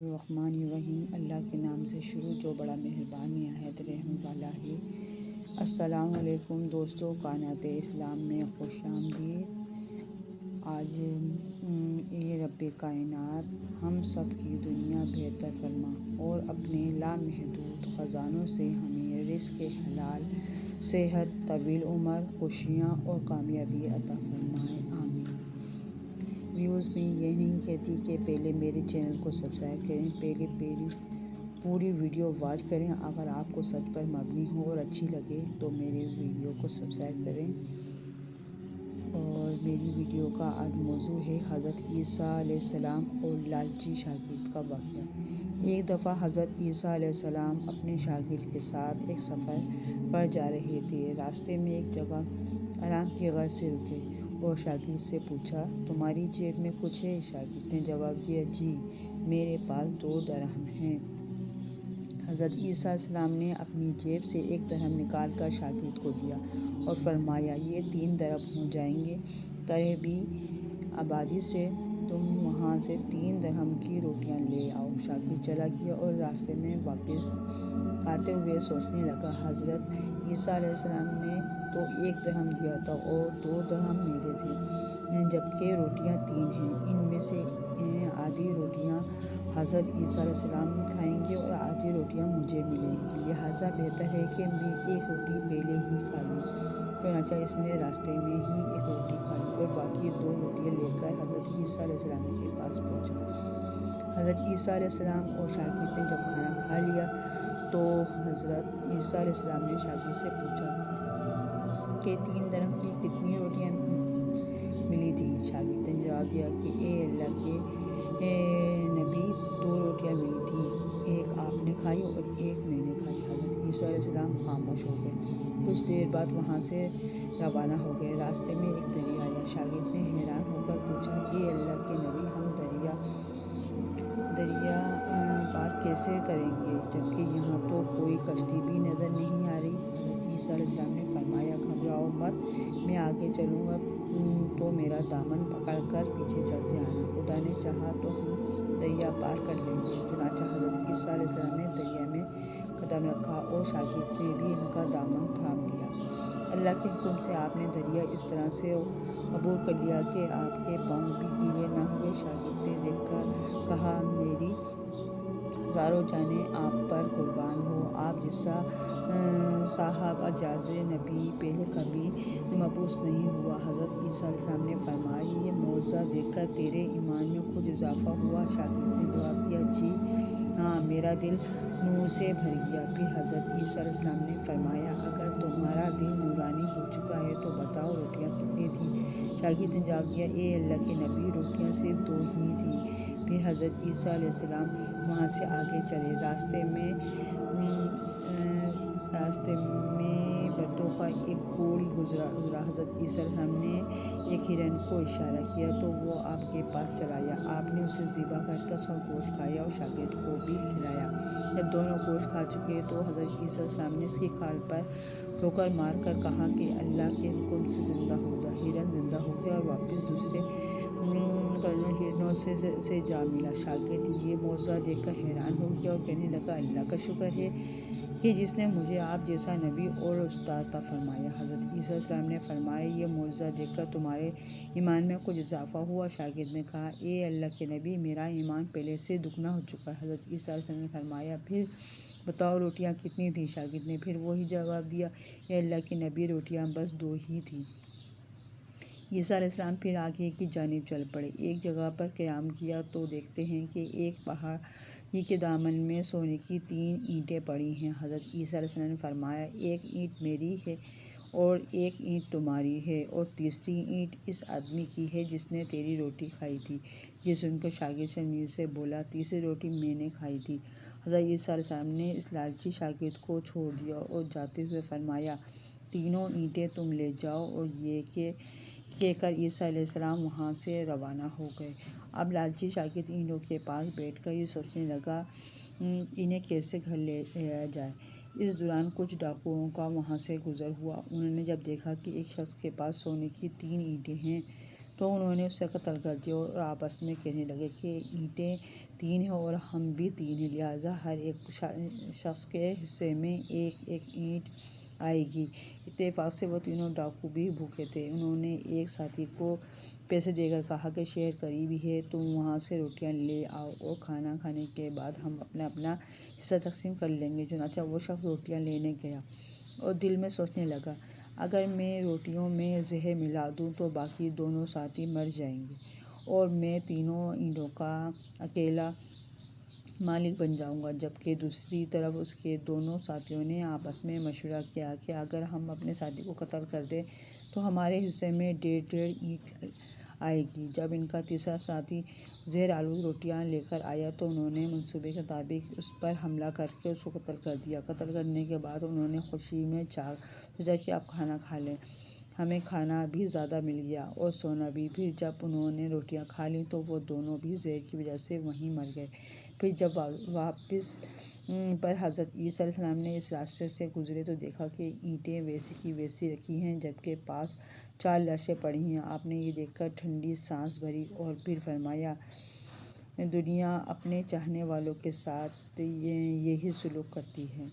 الرحمن الرحیم۔ اللہ کے نام سے شروع جو بڑا مہربان نہایت رحم والا ہے۔ السلام علیکم دوستو، کائنات اسلام میں خوش آمدید۔ آج اے رب کائنات، ہم سب کی دنیا بہتر فرما اور اپنے لامحدود خزانوں سے ہمیں رزق حلال، صحت، طویل عمر، خوشیاں اور کامیابی عطا فرمائے، آمین۔ ویوز میں یہ نہیں کہتی کہ پہلے میرے چینل کو سبسکرائب کریں، پہلے پوری ویڈیو واچ کریں۔ اگر آپ کو سچ پر مبنی ہو اور اچھی لگے تو میری ویڈیو کو سبسکرائب کریں۔ اور میری ویڈیو کا آج موضوع ہے حضرت عیسیٰ علیہ السلام اور لالچی شاگرد کا واقعہ۔ ایک دفعہ حضرت عیسیٰ علیہ السلام اپنے شاگرد کے ساتھ ایک سفر پر جا رہے تھے۔ راستے میں ایک جگہ آرام کی غرض سے رکے اور شاگرد سے پوچھا، تمہاری جیب میں کچھ ہے؟ شاگرد نے جواب دیا، جی، میرے پاس 2 درہم ہیں۔ حضرت عیسیٰ علیہ السلام نے اپنی جیب سے 1 درہم نکال کر شاگرد کو دیا اور فرمایا، یہ 3 درہم ہو جائیں گے۔ قریبی آبادی سے تم وہاں سے 3 درہم کی روٹیاں لے آؤ۔ شاگرد چلا گیا اور راستے میں واپس آتے ہوئے سوچنے لگا، حضرت عیسیٰ علیہ السلام نے تو 1 درہم دیا تھا اور 2 درہم میرے تھے، جبکہ روٹیاں 3 ہیں۔ ان میں سے آدھی روٹیاں حضرت عیسیٰ علیہ السلام کھائیں گے اور آدھی روٹیاں مجھے ملیں گی، لہٰذا بہتر ہے کہ میں 1 روٹی پہلے ہی کھا لوں۔ چنانچہ اس نے راستے میں ہی 1 روٹی کھا لی اور باقی 2 روٹیاں لے کر حضرت عیسیٰ علیہ السلام کے پاس پہنچا۔ حضرت عیسیٰ علیہ السلام اور شاگرد نے جب کھانا کھا لیا تو حضرت عیسیٰ علیہ السلام نے شاگرد سے پوچھا کہ 3 درہم کی کتنی روٹیاں ملی تھیں؟ شاگرد نے جواب دیا کہ اے اللہ کے نبی، 2 روٹیاں ملی تھیں، 1 آپ نے کھائی اور 1 میں نے کھائی۔ حضرت عیسیٰ علیہ السلام خاموش ہو گئے، کچھ دیر بعد وہاں سے روانہ ہو گئے۔ راستے میں ایک دریا آیا۔ شاگرد نے حیران ہو کر پوچھا، اے اللہ کے نبی، ہم دریا پار کیسے کریں گے، جبکہ یہاں تو کوئی کشتی بھی نظر نہیں آ رہی؟ حضرت عیسیٰ علیہ السلام نے فرمایا، گھبراؤ مت، میں آگے چلوں گا تو میرا دامن پکڑ کر پیچھے چلتے آنا، خدا نے چاہا تو ہم دریا پار کر لیں گے۔ چنانچہ حضرت عیسیٰ علیہ السلام نے دریا میں قدم رکھا اور شاگرد نے بھی ان کا دامن تھام لیا۔ اللہ کے حکم سے آپ نے دریا اس طرح سے عبور کر لیا کہ آپ کے پاؤں بھی گیلے نہ ہوئے۔ شاگرد نے دیکھ کر کہا، میری ہزاروں جانیں آپ پر قربان ہوں، آپ جیسا صاحب اعجاز نبی پہلے کبھی مبعوث نہیں ہوا۔ حضرت عیسیٰ علیہ السلام نے فرمایا، یہ معجزہ دیکھ کر تیرے ایمان میں کچھ اضافہ ہوا؟ شاگرد نے جواب دیا، جی ہاں، میرا دل نور سے بھر گیا۔ پھر حضرت عیسیٰ علیہ السلام نے فرمایا، اگر تمہارا دل نورانی ہو چکا ہے تو بتاؤ روٹیاں کتنی تھیں؟ شاگرد نے جواب دیا، اے اللہ کے نبی، روٹیاں صرف 2 ہی تھیں۔ پھر حضرت عیسیٰ علیہ السلام وہاں سے آگے چلے۔ راستے میں برتوں کا ایک کول گزرا۔ حضرت عیسیٰ علیہ السلام نے ایک ہرن کو اشارہ کیا تو وہ آپ کے پاس چلا آیا۔ آپ نے اسے ذبح کر کے اس کا گوشت کھایا اور شاگرد کو بھی کھلایا۔ جب دونوں گوشت کھا چکے تو حضرت عیسیٰ علیہ السلام نے اس کی کھال پر ٹھوکر مار کر کہا کہ اللہ کے حکم سے زندہ ہو جا۔ ہرن زندہ ہو گیا اور واپس دوسرے ہرنوں سے جا ملا۔ شاگرد یہ معجزہ دیکھ کر حیران ہو گیا اور کہنے لگا، اللہ کا شکر ہے کہ جس نے مجھے آپ جیسا نبی اور استاد عطا فرمایا۔ حضرت عیسیٰ علیہ السلام نے فرمایا، یہ معجزہ دیکھ کر تمہارے ایمان میں کچھ اضافہ ہوا؟ شاگرد نے کہا، اے اللہ کے نبی، میرا ایمان پہلے سے دگنا ہو چکا ہے۔ حضرت عیسیٰ علیہ السلام نے فرمایا، پھر بتاؤ روٹیاں کتنی تھیں؟ شاگرد نے پھر وہی جواب دیا، اے اللہ کے نبی، روٹیاں بس 2 ہی تھیں۔ عیسیٰ علیہ السلام پھر آگے کی جانب چل پڑے۔ ایک جگہ پر قیام کیا تو دیکھتے ہیں کہ ایک پہاڑی کے دامن میں سونے کی 3 اینٹیں پڑی ہیں۔ حضرت عیسیٰ علیہ السلام نے فرمایا، 1 اینٹ میری ہے اور 1 اینٹ تمہاری ہے اور تیسری اینٹ اس آدمی کی ہے جس نے تیری روٹی کھائی تھی۔ یہ سن کر شاگرد شرمیلی سے بولا، تیسری روٹی میں نے کھائی تھی۔ حضرت عیسیٰ علیہ السلام نے اس لالچی شاگرد کو چھوڑ دیا اور جاتے ہوئے فرمایا، تینوں اینٹیں تم لے جاؤ۔ اور یہ کہہ کر عیسیٰ علیہ السلام وہاں سے روانہ ہو گئے۔ اب لالچی شاگرد اینٹوں کے پاس بیٹھ کر یہ سوچنے لگا، انہیں کیسے گھر لے جایا جائے۔ اس دوران کچھ ڈاکوؤں کا وہاں سے گزر ہوا۔ انہوں نے جب دیکھا کہ ایک شخص کے پاس سونے کی 3 اینٹیں ہیں تو انہوں نے اسے قتل کر دیا اور آپس میں کہنے لگے کہ اینٹیں 3 ہیں اور ہم بھی 3 ہیں، لہٰذا ہر ایک شخص کے حصے میں ایک ایک اینٹ آئے گی۔ اتفاق سے وہ تینوں ڈاکو بھی بھوکے تھے۔ انہوں نے ایک ساتھی کو پیسے دے کر کہا کہ شہر قریب ہی ہے، تم وہاں سے روٹیاں لے آؤ اور کھانا کھانے کے بعد ہم اپنا اپنا حصہ تقسیم کر لیں گے۔ چنانچہ وہ شخص روٹیاں لینے گیا اور دل میں سوچنے لگا، اگر میں روٹیوں میں زہر ملا دوں تو باقی دونوں ساتھی مر جائیں گے اور میں تینوں اینٹوں کا اکیلا مالک بن جاؤں گا۔ جبکہ دوسری طرف اس کے دونوں ساتھیوں نے آپس میں مشورہ کیا کہ اگر ہم اپنے ساتھی کو قتل کر دیں تو ہمارے حصے میں 1.5 اینٹ آئے گی۔ جب ان کا تیسرا ساتھی زہر آلود روٹیاں لے کر آیا تو انہوں نے منصوبے کے مطابق اس پر حملہ کر کے اس کو قتل کر دیا۔ قتل کرنے کے بعد انہوں نے خوشی میں سوچا کہ اب کھانا کھا لیں، ہمیں کھانا بھی زیادہ مل گیا اور سونا بھی۔ پھر جب انہوں نے روٹیاں کھا لیں تو وہ دونوں بھی زہر کی وجہ سے وہیں مر گئے۔ پھر جب واپس پر حضرت عیسیٰ علیہ السلام نے اس راستے سے گزرے تو دیکھا کہ اینٹیں ویسی کی ویسی رکھی ہیں جبکہ پاس 4 لاشیں پڑی ہیں۔ آپ نے یہ دیکھ کر ٹھنڈی سانس بھری اور پھر فرمایا، دنیا اپنے چاہنے والوں کے ساتھ یہی سلوک کرتی ہے۔